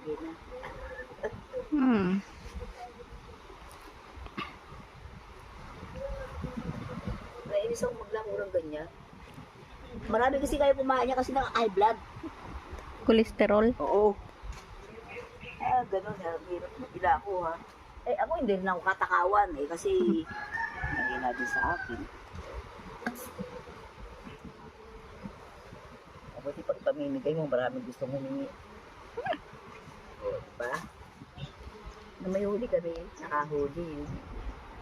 Sige na. Hmm. Nainis ako maglamurang ganyan. Marami kasi kayo kumain niya kasi ng high blood. Kolesterol. Oo. Ganun ha. Hirap mapila ako ha. Ako hindi rin ako katakawan kasi naging din sa akin. Buti pag pamimigay mo, maraming gustong humingi. Diba? Na may huli kami, nakahuli.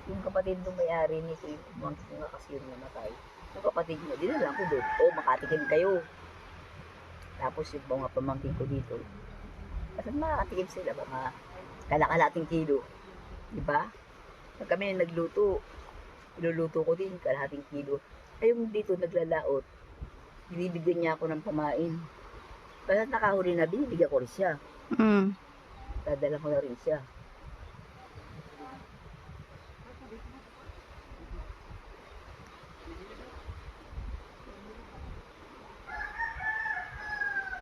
Yung kapatid nung may-ari nito, yung umangkit ko nga kasi yung namatay. Yung kapatid niya, dinalang ko doon. Makatikim kayo. Tapos yung mga pamangkin ko dito, kasi makatikim sila, mga kalakalating kilo. Diba? Pag kami nagluto, iluluto ko din kalahating kilo. Yung dito naglalaot, binibigyan niya ako ng pamain. Basta nakahuli na, binibigyan ko rin siya. Hmm. Dadala ko na rin siya.